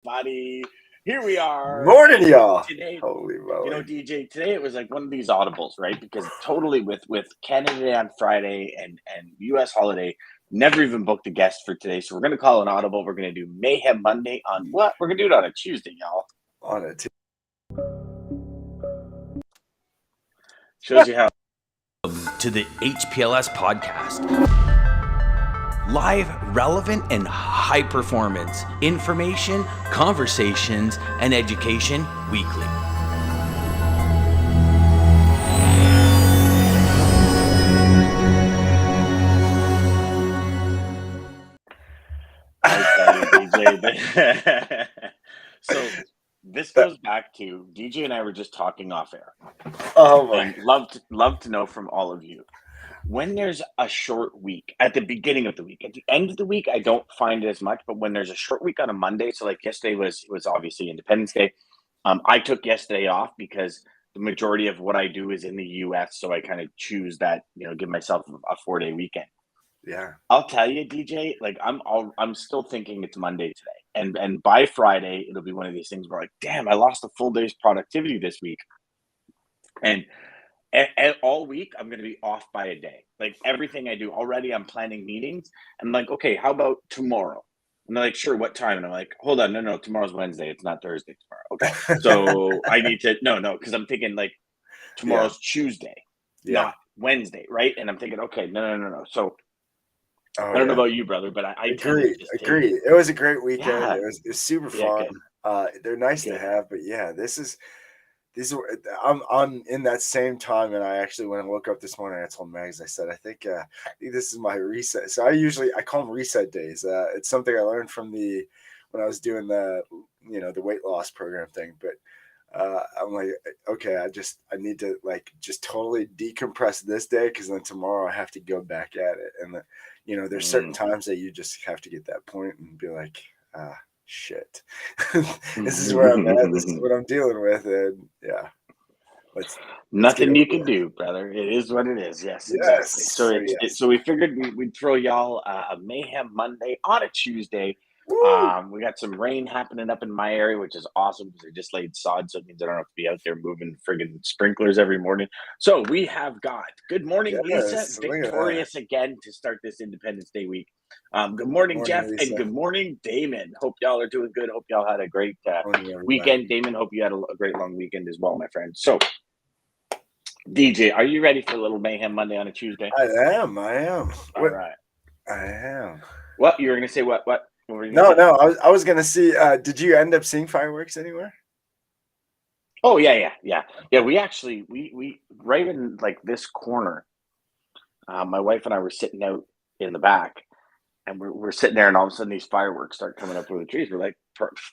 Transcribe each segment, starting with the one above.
Buddy, here we are. Morning, y'all. Today, Holy moly. DJ, today it was like one of these audibles, right? Because totally with Canada Day on Friday and US holiday, never even booked a guest for today. So we're gonna call an audible. We're gonna do Mayhem Monday on what? We're gonna do it on a Tuesday, y'all. On it. Shows you how. To the HPLS podcast. Live, relevant, and high performance information, conversations, and education weekly. DJ. So this goes back to DJ and I were just talking off air. Oh my. And love to know from all of you. When there's a short week at the beginning of the week, at the end of the week, I don't find it as much. But when there's a short week on a Monday, so like yesterday was obviously Independence Day. I took yesterday off because the majority of what I do is in the U.S. So I kind of choose that, give myself a 4-day weekend. Yeah. I'll tell you, DJ, like I'm still thinking it's Monday today, and by Friday it'll be one of these things where like, damn, I lost a full day's productivity this week, and all week I'm going to be off by a day. Like everything I do already, I'm planning meetings. I'm like, okay, how about tomorrow? And they're like, sure, what time? And I'm like, hold on, no, tomorrow's Wednesday. It's not Thursday tomorrow. Okay, so I need to no, because I'm thinking like tomorrow's Tuesday, not Wednesday, right? And I'm thinking, okay, no. So I don't know about you, brother, but I agree. It was a great weekend. Yeah. It was super fun. They're nice to have, but yeah, these are I'm in that same time, and I actually when I woke up this morning, I told Mags, I said, I think this is my reset. So I call them reset days. It's something I learned from when I was doing the the weight loss program thing, but. I'm like, okay, I need to just totally decompress this day because then tomorrow I have to go back at it. And there's certain times that you just have to get that point and be like, shit, this is where I'm at. This is what I'm dealing with. And yeah, nothing you can do, brother. It is what it is. Yes, exactly. So we figured we'd throw y'all a Mayhem Monday on a Tuesday. We got some rain happening up in my area, which is awesome because I just laid sod, so it means I don't have to be out there moving friggin' sprinklers every morning. So we have got good morning, Lisa, victorious again to start this Independence Day week. Good morning, Jeff, Lisa. And good morning, Daman. Hope y'all are doing good. Hope y'all had a great weekend. Daman, hope you had a great long weekend as well, my friend. So, DJ, are you ready for a little Mayhem Monday on a Tuesday? I am. All right. I am. What? You were going to say what? No. I was gonna see. Did you end up seeing fireworks anywhere? Oh yeah. We actually we right in like this corner. My wife and I were sitting out in the back, and we're sitting there, and all of a sudden these fireworks start coming up over the trees. We're like,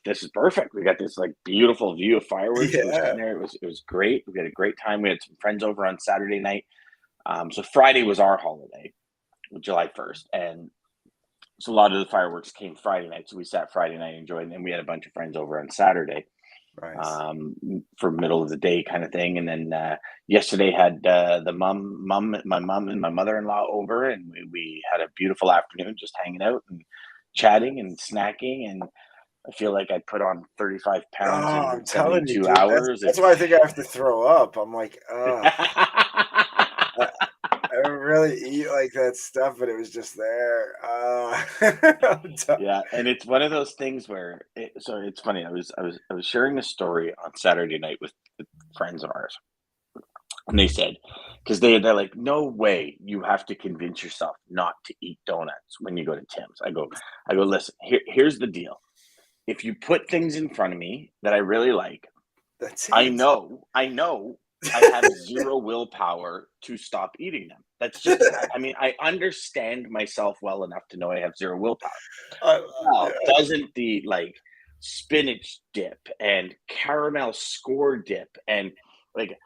"This is perfect. We got this like beautiful view of fireworks." Yeah. We're sitting there. It was great. We had a great time. We had some friends over on Saturday night. So Friday was our holiday, July 1st, and so a lot of the fireworks came Friday night. So we sat Friday night enjoying, and then we had a bunch of friends over on Saturday, for middle of the day kind of thing. And then yesterday had my mom and my mother-in-law over, and we had a beautiful afternoon just hanging out and chatting and snacking. And I feel like I put on 35 pounds in 72 hours. That's why I think I have to throw up. I'm like, I don't really eat like that stuff, but it was just there. Yeah, and it's one of those things where so it's funny. I was sharing a story on Saturday night with friends of ours, and they said because they're like, no way, you have to convince yourself not to eat donuts when you go to Tim's. I go, listen, here's the deal. If you put things in front of me that I really like, I know I have zero willpower to stop eating them. That's just, I mean, I understand myself well enough to know I have zero willpower. Doesn't the like spinach dip and caramel score dip and like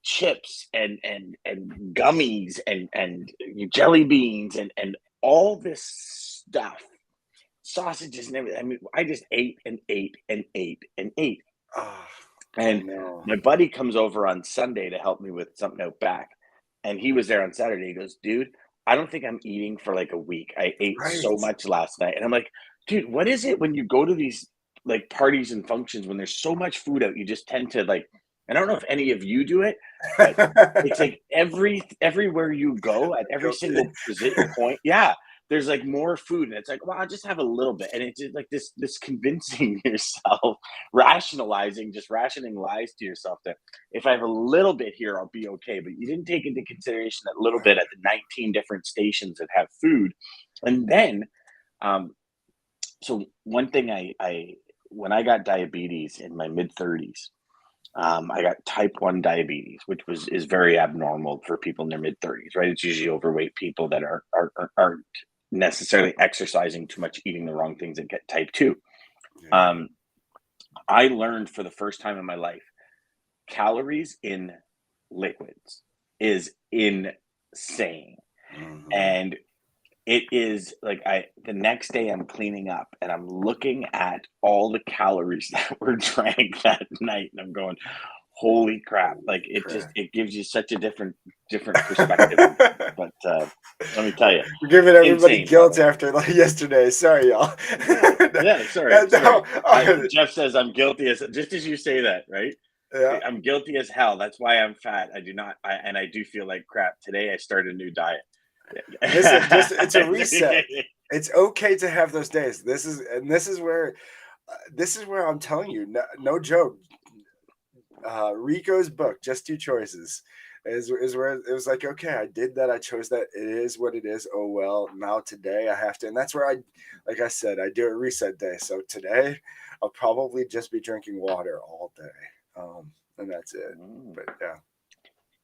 chips and gummies and jelly beans and all this stuff, sausages and everything. I mean, I just ate and ate and ate and ate. And my buddy comes over on Sunday to help me with something out back. And he was there on Saturday. He goes, dude, I don't think I'm eating for like a week. I ate so much last night. And I'm like, dude, what is it when you go to these like parties and functions when there's so much food out, you just tend to like. I don't know if any of you do it, but it's like everywhere you go at every single point, yeah, there's like more food, and it's like, well, I'll just have a little bit, and it's just like this convincing yourself, just rationing lies to yourself that if I have a little bit here, I'll be okay. But you didn't take into consideration that little bit at the 19 different stations that have food, and then, so one thing I when I got diabetes in my mid 30s. I got type 1 diabetes, which is very abnormal for people in their mid 30s, right? It's usually overweight people that aren't necessarily exercising too much, eating the wrong things, that get type 2. Yeah. I learned for the first time in my life, calories in liquids is insane. And it is like the next day I'm cleaning up and I'm looking at all the calories that were drank that night, and I'm going, holy crap. Like it gives you such a different perspective. But let me tell you, We're giving everybody insane, guilt brother. after like yesterday. Sorry, y'all. Yeah, sorry. No, Jeff says I'm guilty just as you say that, right? yeah. I'm guilty as hell. That's why I'm fat. I do feel like crap. Today I started a new diet. Listen, it's a reset. It's okay to have those days. This is where I'm telling you, no joke. Rico's book, Just Two Choices, is where it was like, okay, I did that. I chose that. It is what it is. Oh, well, now today I have to. And that's where like I said, I do a reset day. So today I'll probably just be drinking water all day. And that's it. But yeah.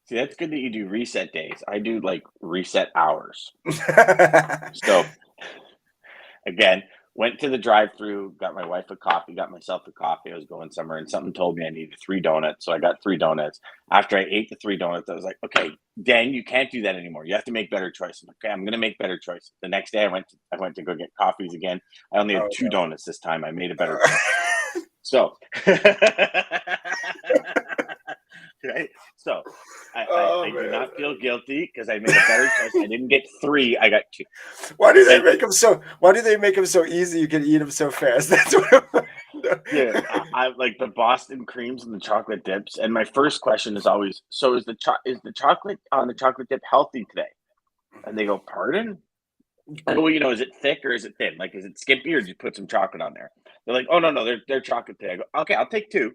See, that's good that you do reset days. I do like reset hours. So again, went to the drive-through, got my wife a coffee, got myself a coffee. I was going somewhere, and something told me I needed 3 donuts, so I got 3 donuts. After I ate the 3 donuts, I was like, okay, Dan, you can't do that anymore. You have to make better choices. Okay, I'm gonna make beter choices. The next day, I went to go get coffees again. I only had 2 donuts this time. I made a better choice. So, right? So I do not feel guilty because I made a better choice. I didn't get 3, I got 2. Why do they make them so easy? You can eat them so fast. That's what Yeah, I like the Boston creams and the chocolate dips. And my first question is always, so is the chocolate on the chocolate dip healthy today? And they go, pardon? Well, is it thick or is it thin? Like, is it skimpy or did you put some chocolate on there? They're like, oh no, they're chocolate today. I go, okay, I'll take 2.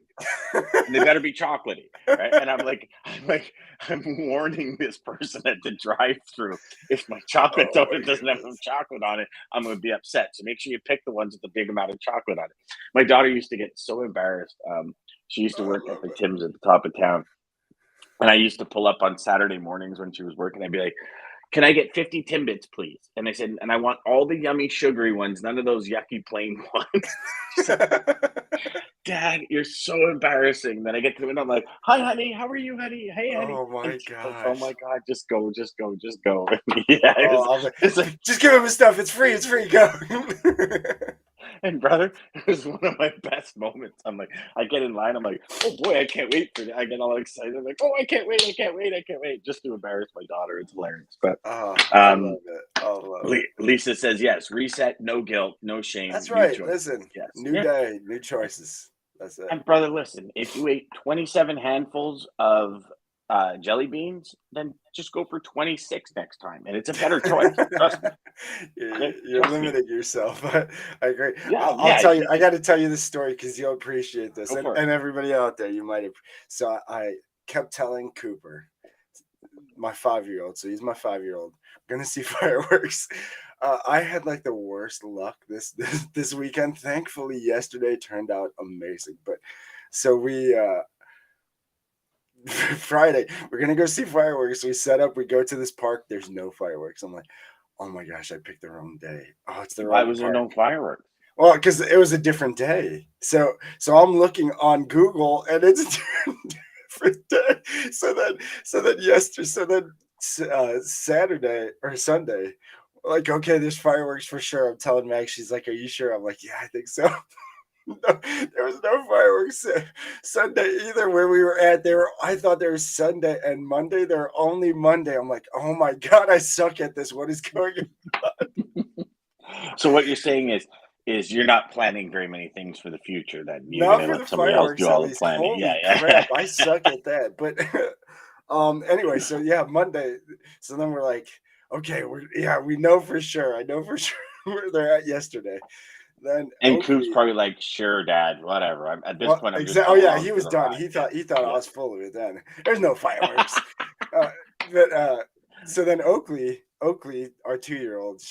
And they better be chocolatey, right? And I'm warning this person at the drive-through. If my chocolate donut doesn't have some chocolate on it, I'm going to be upset. So make sure you pick the ones with the big amount of chocolate on it. My daughter used to get so embarrassed. She used to work at the Tim's at the top of town, and I used to pull up on Saturday mornings when she was working. I'd be like, can I get 50 Timbits, please? And I said, and I want all the yummy sugary ones, none of those yucky plain ones. Said, Dad, you're so embarrassing. Then I get to the window, I'm like, hi, honey, how are you, honey? Hey, honey. Oh my gosh. gosh. Oh my God, just go. Yeah, just give him his stuff. It's free. Go. And brother, it was one of my best moments. I'm like, I get in line. I'm like, oh boy, I can't wait for it. I get all excited. I'm like, oh, I can't wait, just to embarrass my daughter. It's hilarious. But I love it. I love it. Lisa says yes. Reset, no guilt, no shame. That's right. Choice. Listen, yes. New day, new choices. That's it. And brother, listen, if you ate 27 handfuls of jelly beans, then just go for 26 next time, and it's a better choice. Trust me. You're limiting yourself. I agree. Yeah, I'll tell you. I got to tell you this story because you'll appreciate this, and everybody out there, you might have. So I kept telling Cooper, my 5-year-old. So he's my 5-year-old. Gonna see fireworks. I had like the worst luck this weekend. Thankfully, yesterday turned out amazing. But so we. Friday, we're gonna go see fireworks. We set up, we go to this park, there's no fireworks. I'm like, oh my gosh, I picked the wrong day. Oh, it's the wrong Why was there no fireworks? Well, because it was a different day. So I'm looking on Google and it's a different day. So then Saturday or Sunday, like, okay, there's fireworks for sure. I'm telling Meg, she's like, are you sure? I'm like, yeah, I think so. No, there was no fireworks Sunday either where we were at. I thought there was Sunday and Monday. They're only Monday. I'm like, oh my God, I suck at this. What is going on? So what you're saying is is you're not planning very many things for the future. That you're Not going to for the let somebody else fireworks, do at all the least. planning. Holy Yeah, crap, I suck at that. But anyway, so yeah, Monday. So then we're like, okay, we know for sure. I know for sure where they're at yesterday. Then And Coop's Oakley. probably like, "Sure, Dad, whatever. At this Well, point, I'm just exactly. Oh going yeah, along he for was the done. ride." He thought I Yeah, was full of it. Then there's no fireworks. yeah. uh, but so then Oakley, our 2-year-old,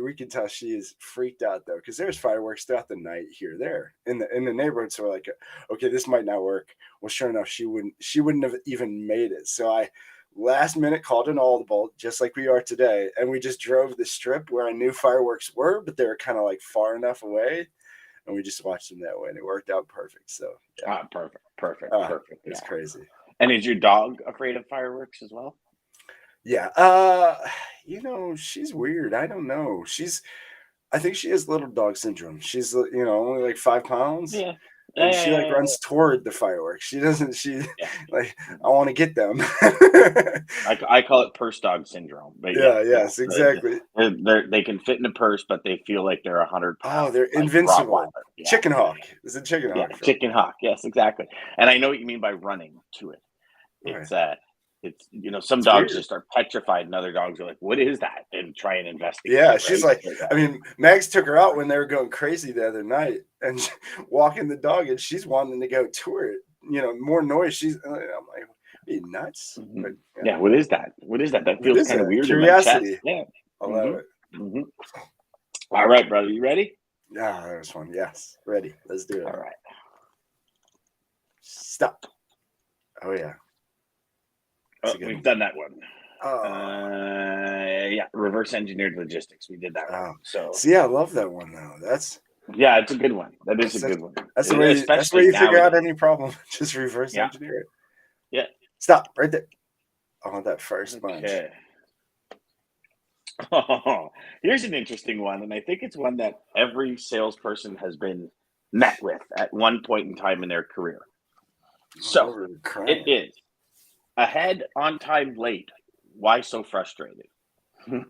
we can tell she is freaked out though because there's fireworks throughout the night here there in the neighborhood. So we're like, okay, this might not work. Well, sure enough, she wouldn't have even made it. So I last minute called an audible just like we are today, and we just drove the strip where I knew fireworks were, but they were kind of like far enough away. And we just watched them that way, and it worked out perfect. So yeah, Perfect. it's Yeah. crazy. And is your dog afraid of fireworks as well? Yeah, she's weird. I don't know. I think she has little dog syndrome. She's only like 5 pounds, Yeah. and she like Yeah. runs toward the fireworks. She doesn't. She Yeah. like I want to get them. I call it purse dog syndrome. But Yeah. yeah. Yes. Exactly. They can fit in a purse, but they feel like they're 100-pound Oh, they're like invincible. Rottweiler. Yeah. Chicken hawk. It's a chicken Yeah. hawk from. Chicken hawk. Yes, exactly. And I know what you mean by running to it. It's Right. It's some It's dogs weird. just are petrified, and other dogs are like, "What is that?" and try and investigate. Yeah, Right? she's like, So, I mean, Mags took her out when they were going crazy the other night and walking the dog, and she's wanting to go to it. More noise. I'm like, are you nuts? Mhm. But Yeah. What is that? That what feels is kind of that? weird in my chest. Curiosity. Yeah. I love Mhm. it. Mhm. All right, brother. You ready? Yeah, that was fun. Yes, ready. Let's do it. All right. Stop. Oh yeah. Oh, we've done that one. Oh. Yeah, reverse engineered logistics. We did that one. So See, I love that one though. That's it's a good one. That is a good one. That's the way. That's the way you figure out any problem. Just reverse engineer it. Yeah. Stop right there. I want that first bunch. Okay. Oh, here's an interesting one, and I think it's one that every salesperson has been met with at one point in time in their career. So it is ahead, on time, late. Why so frustrated? The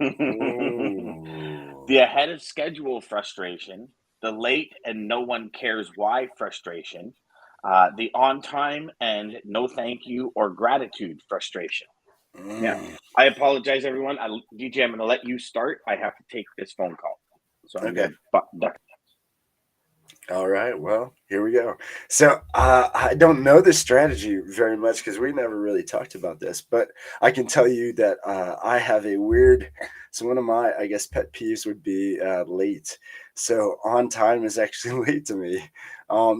ahead of schedule frustration, the late and no one cares why frustration, the on time and no thank you or gratitude frustration. Yeah, I apologize, everyone. DJ, I'm going to let you start. I have to take this phone call, so I'm going to. All right, well, here we go. So I don't know this strategy very much because we never really talked about this, but I can tell you that I have a weird. So one of my, I guess, pet peeves would be late. So on time is actually late to me.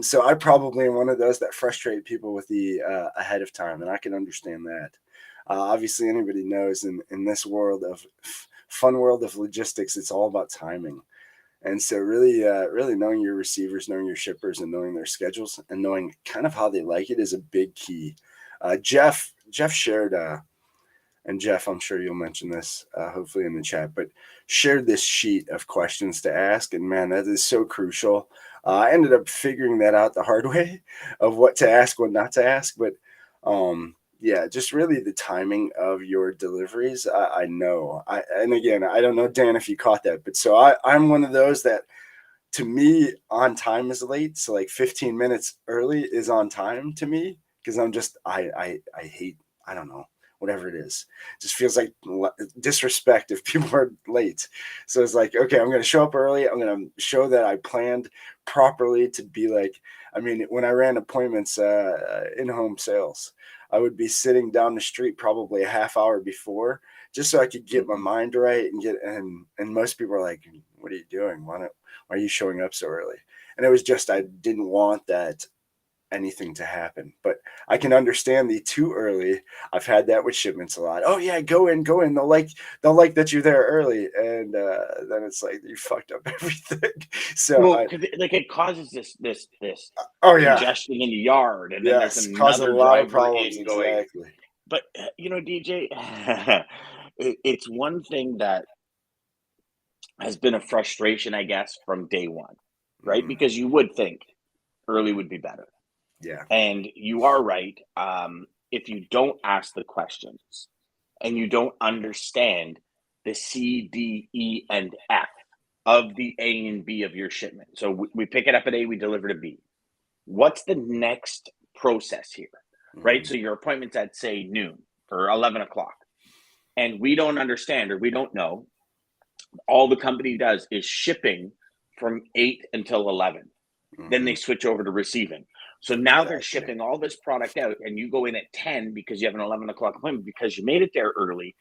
So I probably am one of those that frustrate people with the ahead of time, and I can understand that. Obviously, anybody knows in this world of fun world of logistics, it's all about timing. And so really knowing your receivers, knowing your shippers, and knowing their schedules and knowing kind of how they like it is a big key. Jeff shared, and Jeff, I'm sure you'll mention this hopefully in the chat, but shared this sheet of questions to ask. And man, that is so crucial. I ended up figuring that out the hard way of what to ask, what not to ask. But yeah, just really the timing of your deliveries. I know. And again, I don't know, Dan, if you caught that, but so I'm one of those that, to me, on time is late. So like 15 minutes early is on time to me because I hate, I don't know, whatever it is. It just feels like disrespect if people are late. So it's like, okay, I'm going to show up early. I'm going to show that I planned properly to be like, I mean, when I ran appointments in-home sales, I would be sitting down the street probably a half hour before just so I could get my mind right and most people are like, what are you doing? Why are you showing up so early? And it was just, I didn't want that anything to happen, but I can understand the too early. I've had that with shipments a lot. Oh yeah, go in. They'll like that you're there early. And then it's like, you fucked up everything. So it causes this congestion in the yard, and then there's another driver in going. Exactly. But DJ, it's one thing that has been a frustration, I guess, from day one, right? Because you would think early would be better. Yeah. And you are right. If you don't ask the questions and you don't understand the C, D, E, and F of the A and B of your shipment. So we pick it up at A, we deliver to B. What's the next process here, right? So your appointment's at, say, noon or 11 o'clock. And we don't understand, or we don't know. All the company does is shipping from 8 until 11. Then they switch over to receiving. So now they're shipping all this product out, and you go in at 10 because you have an 11 o'clock appointment because you made it there early.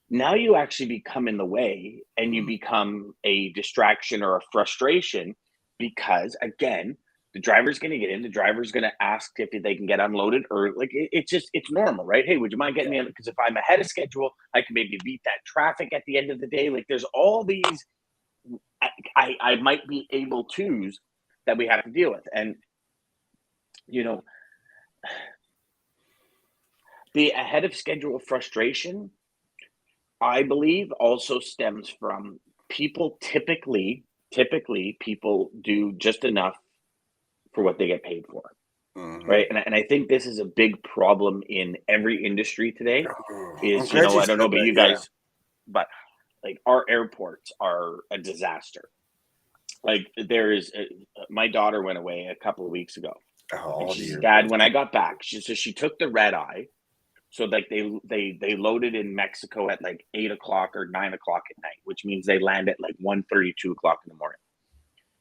Now you actually become in the way, and you become a distraction or a frustration because, again, the driver's going to get in. The driver's going to ask if they can get unloaded, or like it's normal, right? Hey, would you mind getting me in? Because if I'm ahead of schedule, I can maybe beat that traffic at the end of the day. Like there's all these I might be able to's that we have to deal with, and the ahead of schedule frustration, I believe, also stems from people typically people do just enough for what they get paid for. Right. And I think this is a big problem in every industry today is, I don't know about you guys, but like our airports are a disaster. Like there is, my daughter went away a couple of weeks ago. And she said, Dad, when I got back, she took the red eye. So like they loaded in Mexico at like 8 o'clock or 9 o'clock at night, which means they land at like 1:30, 2 o'clock in the morning.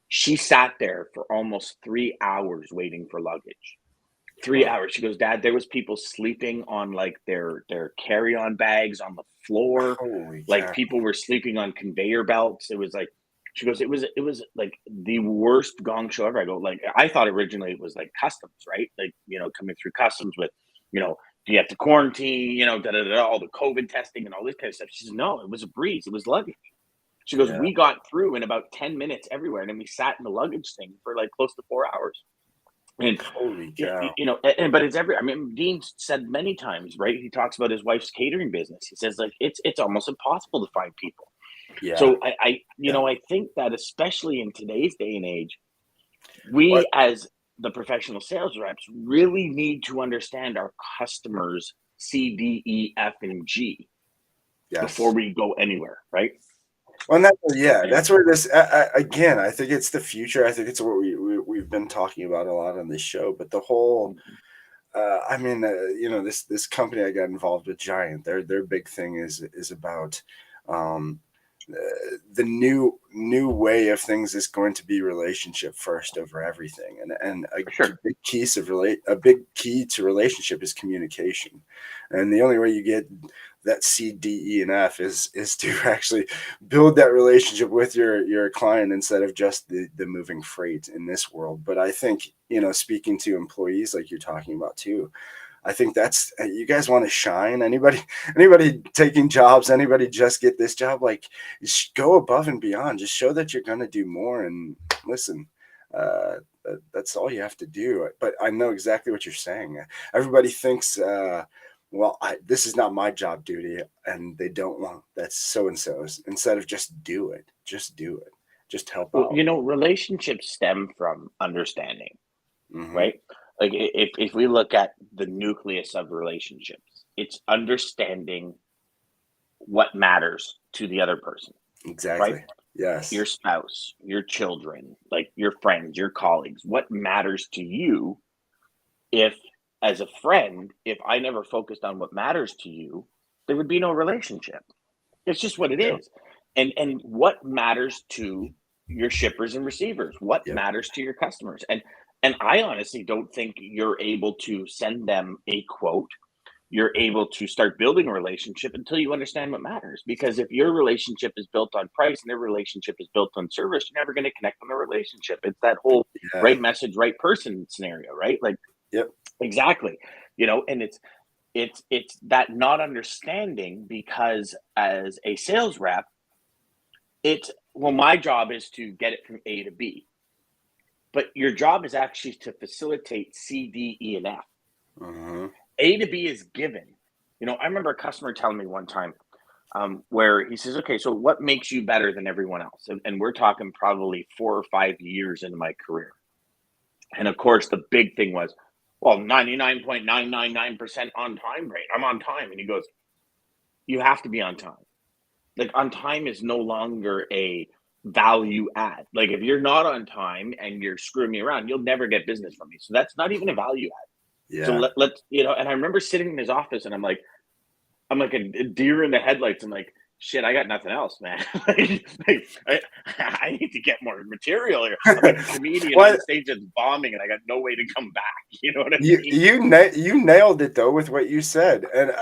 She sat there for almost 3 hours waiting for luggage. 3 hours. She goes, Dad, there was people sleeping on like their carry-on bags on the floor. Like people were sleeping on conveyor belts. It was like, she goes, it was like the worst gong show ever. I go, like, I thought originally it was like customs, right? Like, coming through customs with, do you have to quarantine, all the COVID testing and all this kind of stuff. She says, no, it was a breeze. It was luggage. She goes, we got through in about 10 minutes everywhere. And then we sat in the luggage thing for like close to 4 hours. And holy cow. But it's Dean said many times, right? He talks about his wife's catering business. He says like, it's almost impossible to find people. Yeah. So I think that especially in today's day and age, we as the professional sales reps really need to understand our customers C, D, E, F, and G before we go anywhere, right? Well, that's where this again. I think it's the future. I think it's what we've been talking about a lot on this show. But the whole, this company I got involved with, Giant. Their big thing is about the new way of things is going to be relationship first over everything, and a big key to relationship is communication, and the only way you get that C, D, E, and F is to actually build that relationship with your client instead of just the moving freight in this world. But I think, speaking to employees like you're talking about too, I think that's, you guys want to shine. Anybody taking jobs, anybody just get this job, like go above and beyond, just show that you're going to do more. And listen, that's all you have to do. But I know exactly what you're saying. Everybody thinks, this is not my job duty, and they don't want that's so-and-so's, instead of just do it, just help out. Relationships stem from understanding, right? Like if we look at the nucleus of relationships, it's understanding what matters to the other person. Exactly. Right? Yes. Your spouse, your children, like your friends, your colleagues, what matters to you. If as a friend, if I never focused on what matters to you, there would be no relationship. It's just what it is. And what matters to your shippers and receivers, what matters to your customers. And I honestly don't think you're able to send them a quote. You're able to start building a relationship until you understand what matters. Because if your relationship is built on price and their relationship is built on service, you're never going to connect on the relationship. It's that whole right message, right person scenario, right? Like, exactly. And it's that not understanding, because as a sales rep, my job is to get it from A to B. But your job is actually to facilitate C, D, E, and F. A to B is given. I remember a customer telling me one time where he says, okay, so what makes you better than everyone else? And we're talking probably 4 or 5 years into my career. And of course, the big thing was, 99.999% on time rate. I'm on time. And he goes, you have to be on time. Like on time is no longer a value add. Like if you're not on time and you're screwing me around, you'll never get business from me. So that's not even a value add. Yeah. So let's, and I remember sitting in his office and I'm like a deer in the headlights. I'm like, shit, I got nothing else, man. I need to get more material here. I'm like a comedian on stage that's bombing and I got no way to come back. You know what I mean? You nailed it though with what you said. And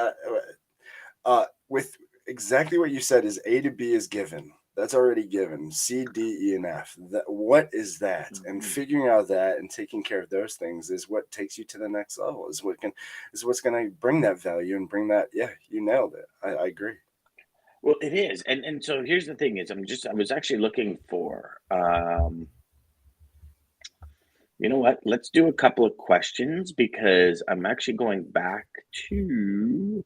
with exactly what you said is A to B is given. That's already given. C, D, E, and F. What is that? Mm-hmm. And figuring out that and taking care of those things is what takes you to the next level. Is what's going to bring that value and bring that. Yeah, you nailed it. I agree. Well, it is, and so here's the thing: is I was actually looking for. You know what? Let's do a couple of questions because I'm actually going back to.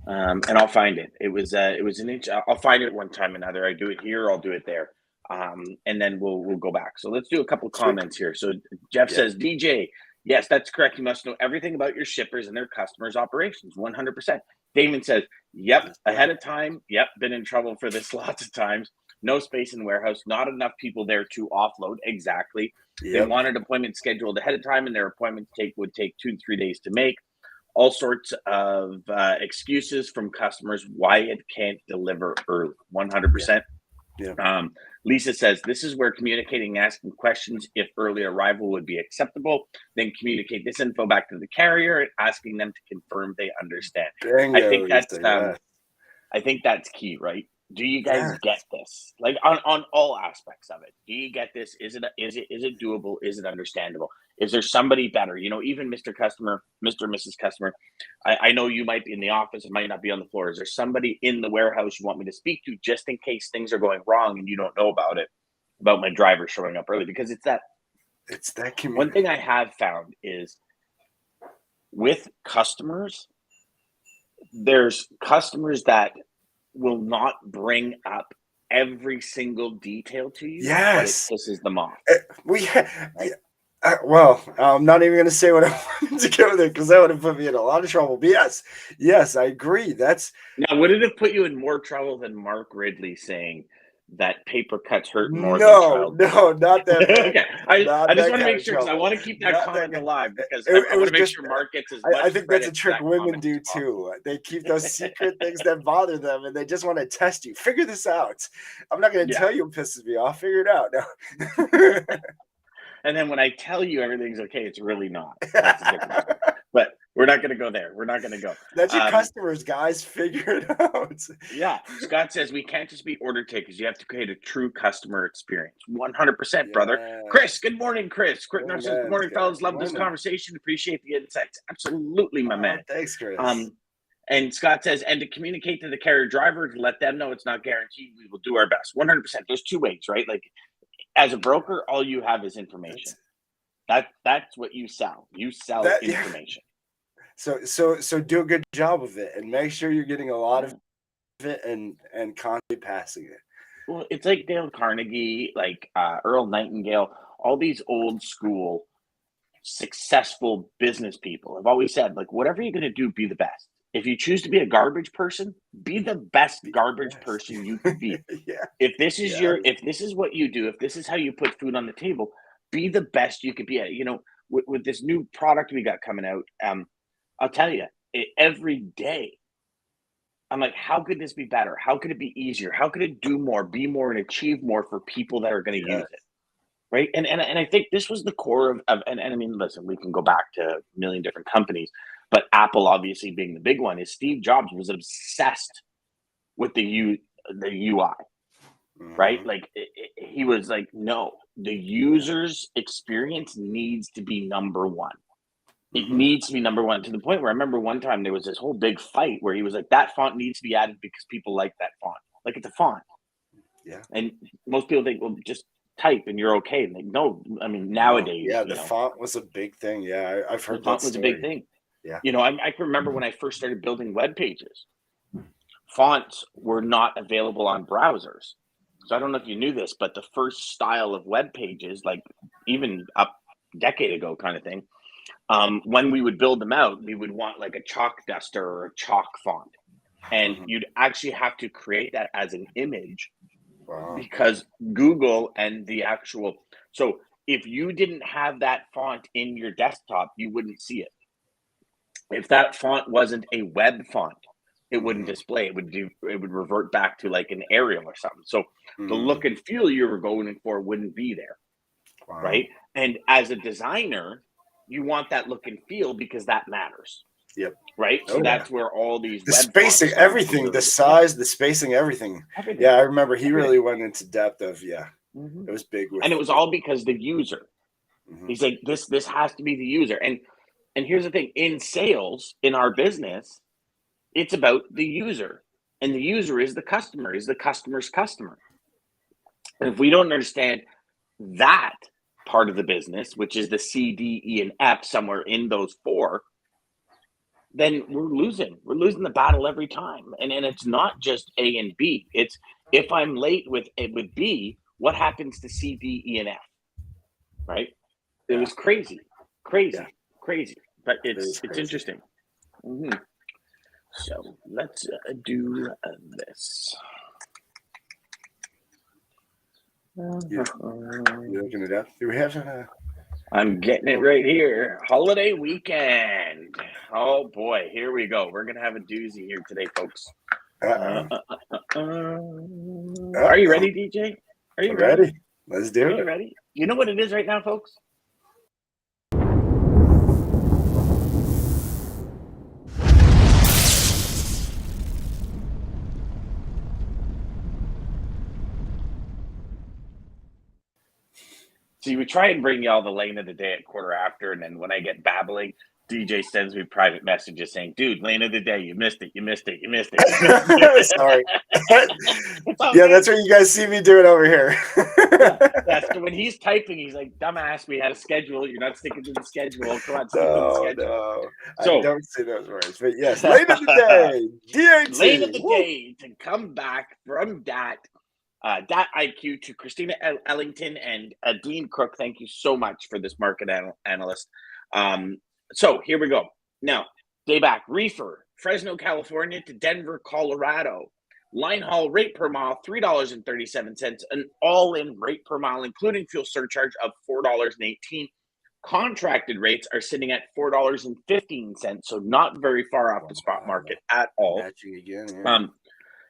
And I'll find it. It was an inch. I'll find it one time or another. I do it here. I'll do it there. And then we'll go back. So let's do a couple of comments here. So Jeff says, DJ, yes, that's correct. You must know everything about your shippers and their customers' operations. 100%. Damon says, yep, ahead of time. Yep, been in trouble for this lots of times. No space in the warehouse. Not enough people there to offload. Exactly. Yep. They wanted appointments scheduled ahead of time, and their appointments would take 2 to 3 days to make. All sorts of excuses from customers why it can't deliver early. 100%. Yeah. Lisa says, this is where communicating, asking questions if early arrival would be acceptable. Then communicate this info back to the carrier, asking them to confirm they understand. I think that's key, right? Do you guys get this? Like on all aspects of it. Do you get this? Is it doable? Is it understandable? Is there somebody better? Even Mr. Customer, Mr. and Mrs. Customer, I know you might be in the office, it might not be on the floor. Is there somebody in the warehouse you want me to speak to just in case things are going wrong and you don't know about it, about my driver showing up early? Because it's that community. One thing I have found is with customers, there's customers that will not bring up every single detail to you. Yes, but it pisses them off. Well, I'm not even going to say what I wanted to go there because that would have put me in a lot of trouble. But yes, I agree. Now, would it have put you in more trouble than Mark Ridley saying that paper cuts hurt more than child? No, not that. Okay, I just want to make sure because I want to keep that comment alive because I want to make sure Mark gets as much. I think that's a trick women do too. They keep those secret things that bother them, and they just want to test you. Figure this out. I'm not going to tell you what pisses me off. Figure it out. No. And then when I tell you everything's okay, it's really not. That's a different story. But we're not going to go there. We're not going to go. That's your customers, guys. Figure it out. Yeah. Scott says we can't just be order takers. You have to create a true customer experience. 100%, brother. Chris, good morning, Chris. Good morning, fellas. Love this conversation. Appreciate the insights. Absolutely, my man. Thanks, Chris. And Scott says, and to communicate to the carrier driver to let them know it's not guaranteed, we will do our best. 100%. There's 2 ways, right? Like, as a broker, all you have is information. That's what you sell. You sell information. So do a good job of it and make sure you're getting a lot of it and constantly passing it. Well, it's like Dale Carnegie, like Earl Nightingale, all these old school successful business people have always said, like, whatever you're going to do, be the best. If you choose to be a garbage person, be the best garbage person you can be. If this is if this is what you do, if this is how you put food on the table, be the best you could be at. With this new product we got coming out, I'll tell you, every day, I'm like, how could this be better? How could it be easier? How could it do more, be more, and achieve more for people that are going to use it? Right. And I think this was the core of and I mean, listen, we can go back to a million different companies. But Apple, obviously being the big one, is Steve Jobs was obsessed with the UI, right? Like he was like, no, the user's experience needs to be number one. It needs to be number one, to the point where I remember one time there was this whole big fight where he was like, that font needs to be added because people like that font. Like, it's a font. Yeah. And most people think, well, just type and you're okay. And like, no, I mean, nowadays. Yeah, the font was a big thing. Yeah, I've heard the font was a big thing. Yeah. I can remember when I first started building web pages, fonts were not available on browsers. So I don't know if you knew this, but the first style of web pages, like even up a decade ago kind of thing, when we would build them out, we would want like a chalk duster or a chalk font. And you'd actually have to create that as an image Wow. because Google and the actual, so if you didn't have that font in your desktop, you wouldn't see it. If that font wasn't a web font, it wouldn't display. It would revert back to like an Arial or something. So the look and feel you were going for wouldn't be there, Wow. right? And as a designer, you want that look and feel because that matters. Yep. Right. Oh, so that's where all these the web spacing, fonts everything, the size, the spacing, everything. Yeah, I remember he really went into depth of it was big with, and it was all because the user. He's like, this has to be the user. And here's the thing, in sales, in our business, it's about the user, and the user is the customer, is the customer's customer. And if we don't understand that part of the business, which is the C, D, E, and F, somewhere in those four, then we're losing the battle every time. And it's not just A and B. It's, if I'm late with B, what happens to C, D, E, and F? Right? It was crazy. But it's interesting. So let's do this. You looking it up? Do we have I'm getting it right here. Holiday weekend. Oh boy, here we go. We're gonna have a doozy here today, folks. Are you ready, DJ? Are you ready? Let's do it. Are you ready? You know what it is right now, folks? See, we try and bring y'all the lane of the day at quarter after, and then when I get babbling, DJ sends me private messages saying, "Dude, lane of the day, you missed it. Sorry. Yeah, that's what you guys see me doing over here. That's when he's typing. He's like, "Dumbass, we had a schedule. You're not sticking to the schedule. Come on, stick to the schedule." No. So, I don't say those words, but yes, lane of the day, DAT. Lane of the day to come back from that IQ to Christina Ellington and Dean Crook. Thank you so much for this market analyst. So here we go. Now, day back, reefer, Fresno, California to Denver, Colorado. Line haul rate per mile, $3.37. An all-in rate per mile, including fuel surcharge, of $4.18. Contracted rates are sitting at $4.15, so not very far off the spot market at all. Matching again,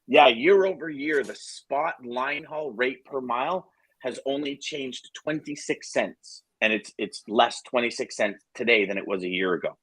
yeah, year over year, the spot line haul rate per mile has only changed 26 cents, and it's less 26 cents today than it was a year ago,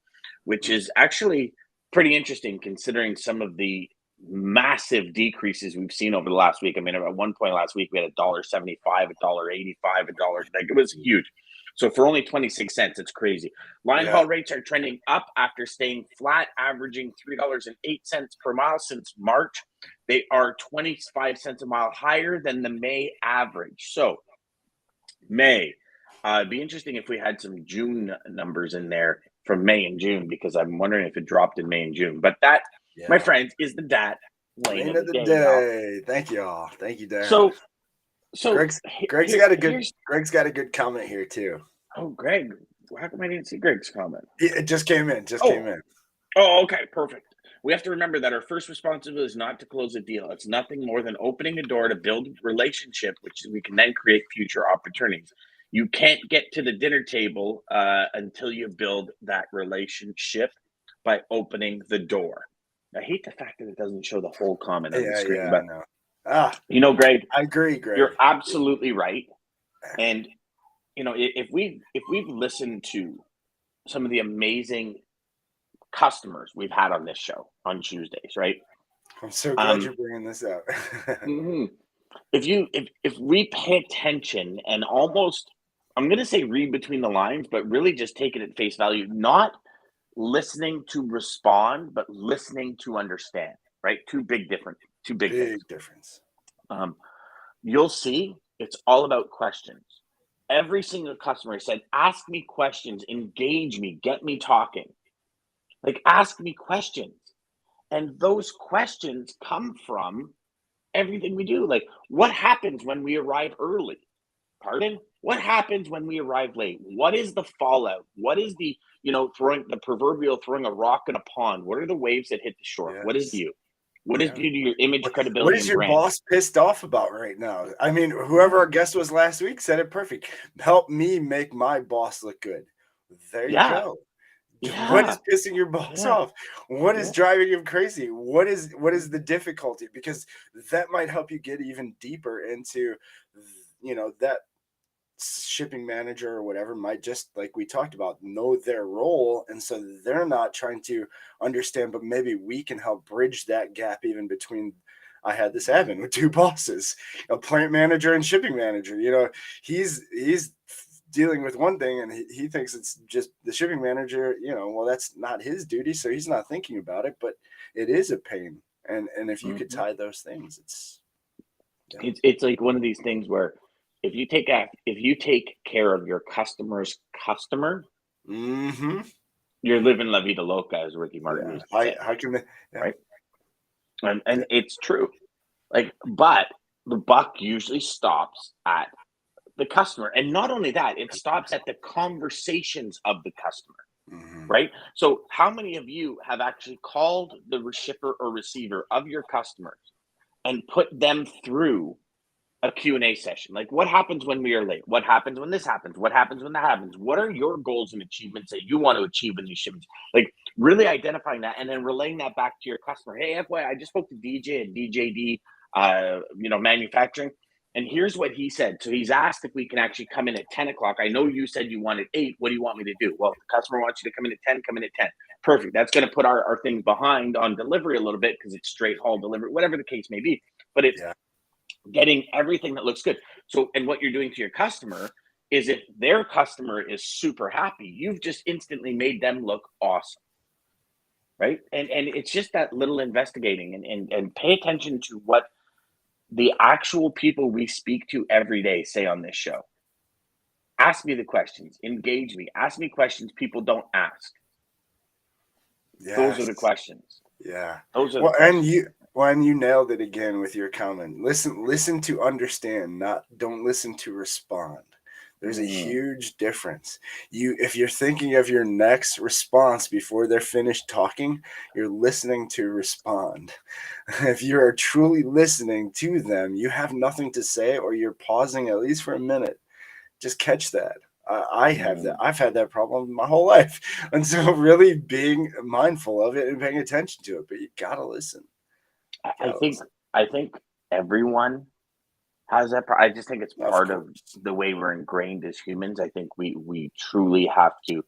which is actually pretty interesting considering some of the massive decreases we've seen over the last week. I mean, at one point last week, we had $1.75, $1.85, $1. Like, it was huge. So for only 26 cents, it's crazy. Line haul rates are trending up after staying flat, averaging $3.08 per mile since March. They are 25 cents a mile higher than the May average. So May, it'd be interesting if we had some June numbers in there from May and June, because I'm wondering if it dropped in May and June. But that, my friends, is the DAT lane of the day. Thank you all. Thank you, Darren. So Greg's got a good comment here too. Oh, Greg, how come I didn't see Greg's comment? It just came in. Oh, okay, perfect. We have to remember that our first responsibility is not to close a deal. It's nothing more than opening a door to build a relationship, which we can then create future opportunities. You can't get to the dinner table until you build that relationship by opening the door. I hate the fact that it doesn't show the whole comment on the screen. But you know, Greg, I agree, Greg. You're absolutely right. And you know, if we've listened to some of the amazing customers we've had on this show on Tuesdays, right? I'm so glad you're bringing this up. If we pay attention and almost, I'm going to say read between the lines, but really just take it at face value, not listening to respond, but listening to understand, right? Two big difference. You'll see it's all about questions. Every single customer said, ask me questions, engage me, get me talking. Like, ask me questions. And those questions come from everything we do. Like, what happens when we arrive early? Pardon? What happens when we arrive late? What is the fallout? What is the, throwing a rock in a pond? What are the waves that hit the shore? Yes. What is you? What does it do to your image, What credibility, is and your brand? boss pissed off about right now? I mean, whoever our guest was last week said it perfect. Help me make my boss look good. There you Yeah, go. What yeah, is pissing your boss yeah, off? What is yeah. driving him crazy? What is the difficulty? Because that might help you get even deeper into, that shipping manager or whatever might, just like we talked about, know their role, and so they're not trying to understand, but maybe we can help bridge that gap even between. I had this happen with two bosses, a plant manager and shipping manager. He's dealing with one thing, and he thinks it's just the shipping manager, well, that's not his duty, so he's not thinking about it, but it is a pain. And if you could tie those things, It's like one of these things where if you take care of your customer's customer, mm-hmm. you're living la vida loca, as Ricky Martin Yeah. used to say, How can they, yeah. right? And it's true. Like, but the buck usually stops at the customer, and not only that, it stops at the conversations of the customer. Mm-hmm. Right? So how many of you have actually called the shipper or receiver of your customers and put them through a Q&A session? Like, what happens when we are late? What happens when this happens? What happens when that happens? What are your goals and achievements that you want to achieve in these shipments? Like, really identifying that and then relaying that back to your customer. Hey, FYI, I just spoke to DJ at DJD, manufacturing. And here's what he said. So he's asked if we can actually come in at 10 o'clock. I know you said you wanted 8. What do you want me to do? Well, the customer wants you to come in at 10, come in at 10. Perfect. That's going to put our thing behind on delivery a little bit because it's straight haul delivery, whatever the case may be. But it's getting everything that looks good. So, and what you're doing to your customer is, if their customer is super happy, you've just instantly made them look awesome. Right. And it's just that little investigating and pay attention to what the actual people we speak to every day say on this show. Ask me the questions, engage me, ask me questions people don't ask. Yes. Those are the questions. Yeah. Those are the questions. And you nailed it again with your comment. Listen to understand, don't listen to respond. There's a huge difference. If you're thinking of your next response before they're finished talking, you're listening to respond. If you are truly listening to them, you have nothing to say, or you're pausing at least for a minute. Just catch that. I have that. I've had that problem my whole life. And so really being mindful of it and paying attention to it, but you gotta listen. I think everyone has that. I just think it's part of the way we're ingrained as humans. I think we truly have to.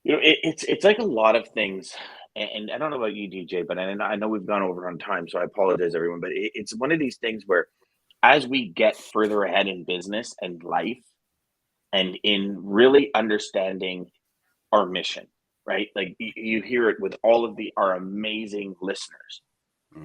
It's like a lot of things, and I don't know about you, DJ, but I know we've gone over on time, so I apologize, everyone. But it's one of these things where, as we get further ahead in business and life, and in really understanding our mission, right? Like you hear it with all of our amazing listeners.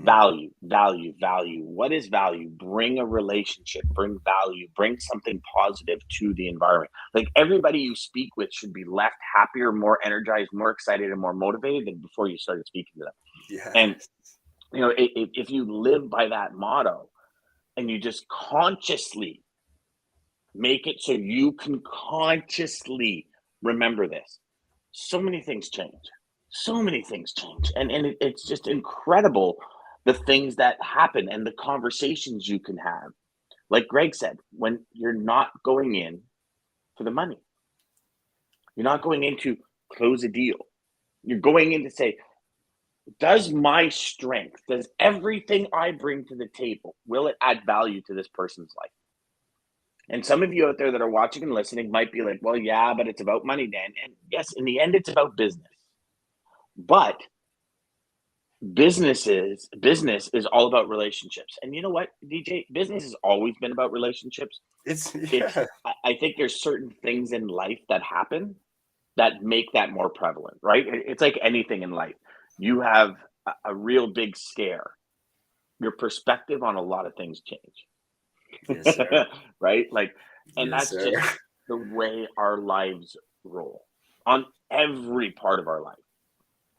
Value, value, value. What is value? Bring a relationship, bring value, bring something positive to the environment. Like, everybody you speak with should be left happier, more energized, more excited, and more motivated than before you started speaking to them. Yeah. And, if you live by that motto and you just consciously make it so you can consciously remember this, so many things change. So many things change. And it's just incredible, the things that happen and the conversations you can have. Like Greg said, when you're not going in for the money, you're not going in to close a deal. You're going in to say, does my strength, does everything I bring to the table, will it add value to this person's life? And some of you out there that are watching and listening might be like, well, yeah, but it's about money, Dan. And yes, in the end, it's about business. But business is all about relationships. And you know what, DJ? Business has always been about relationships. I think there's certain things in life that happen that make that more prevalent, right? It's like anything in life. You have a real big scare. Your perspective on a lot of things change. Yes, sir. Right? Like, and Yes, that's sir. just the way our lives roll on every part of our life.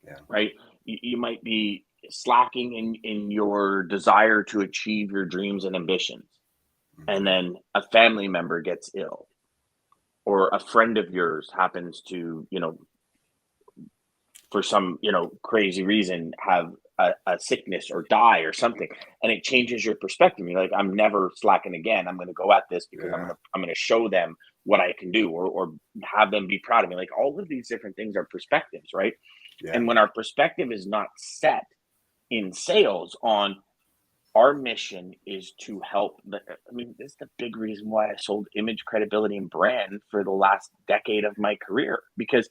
Yeah. Right? You might be slacking in your desire to achieve your dreams and ambitions. And then a family member gets ill, or a friend of yours happens to, for some, crazy reason, have a sickness or die or something, and it changes your perspective. You're like, I'm never slacking again. I'm going to go at this because I'm going to show them what I can do, or have them be proud of me. Like, all of these different things are perspectives, right? Yeah. And when our perspective is not set in sales on our mission is to help this is the big reason why I sold image, credibility, and brand for the last decade of my career, because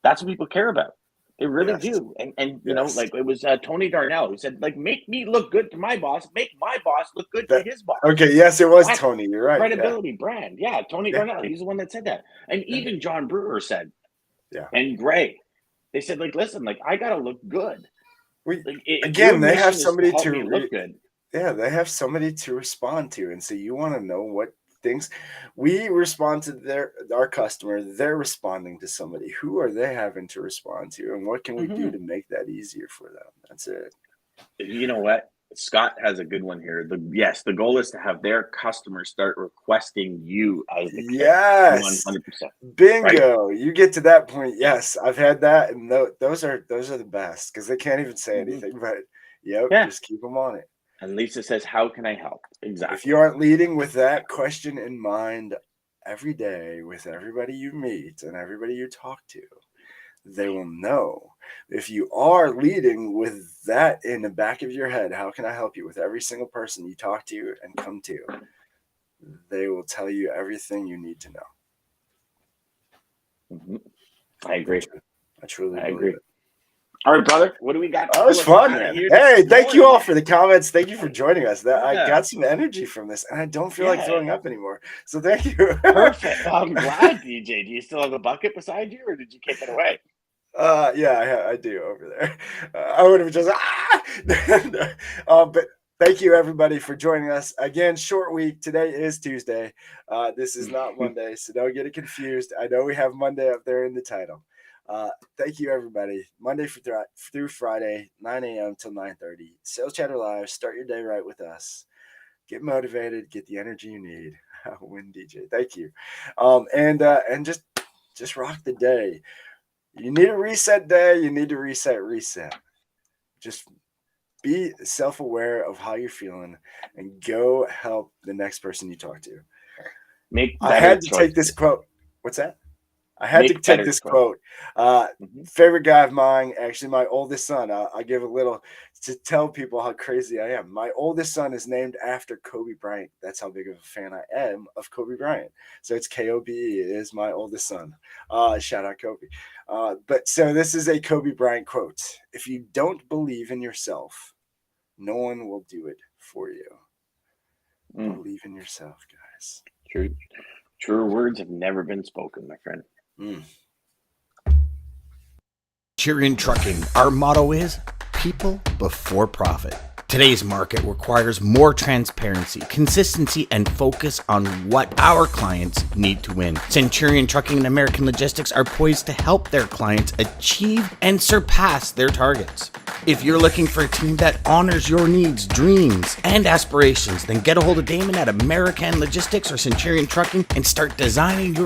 that's what people care about. They really do. And you know, like, it was Tony Darnell who said, like, make me look good to my boss, make my boss look good to his boss. Okay, yes, it was That's Tony. You're right. credibility, brand. Yeah, Tony Darnell. He's the one that said that. And even John Brewer said, and Gray, they said, like, listen, like, I gotta look good. Again, they have somebody to look good. Yeah, they have somebody to respond to, and so you want to know what things we respond to our customer. They're responding to somebody. Who are they having to respond to, and what can we do to make that easier for them? That's it. You know what? Scott has a good one here. The goal is to have their customers start requesting you as the 100%. Bingo! Right? You get to that point. Yes, I've had that, and those are the best, because they can't even say anything. But just keep them on it. And Lisa says, "How can I help?" Exactly. If you aren't leading with that question in mind every day with everybody you meet and everybody you talk to, they will know. If you are leading with that in the back of your head, how can I help you, with every single person you talk to and come to, they will tell you everything you need to know. I agree. I truly agree. It. All right, brother. What do we got? That was fun, man. Hey, thank you all for the comments. Thank you for joining us. I got some energy from this, and I don't feel like throwing up anymore. So thank you. Perfect. I'm glad, DJ. Do you still have a bucket beside you, or did you kick it away? Yeah, I do over there. I would have just but thank you, everybody, for joining us again. Short week today. Is Tuesday. This is not Monday, so don't get it confused. I know we have Monday up there in the title. Thank you, everybody. Monday through Friday, 9 a.m. till 9:30. Sales Chatter Live. Start your day right with us. Get motivated. Get the energy you need. Win, DJ. Thank you. And just rock the day. You need a reset day. You need to reset. Just be self-aware of how you're feeling and go help the next person you talk to. I had to take this quote. What's that? I had to take this quote. Favorite guy of mine, actually my oldest son. I give a little to tell people how crazy I am. My oldest son is named after Kobe Bryant. That's how big of a fan I am of Kobe Bryant. So it's Kobe. It is my oldest son. Shout out Kobe. But so this is a Kobe Bryant quote. If you don't believe in yourself, no one will do it for you. Believe in yourself, guys. True. Truer words have never been spoken, my friend. Centurion Trucking, our motto is people before profit. Today's market requires more transparency, consistency, and focus on what our clients need to win. Centurion Trucking and American Logistics are poised to help their clients achieve and surpass their targets. If you're looking for a team that honors your needs, dreams, and aspirations, then get a hold of Daman at American Logistics or Centurion Trucking and start designing your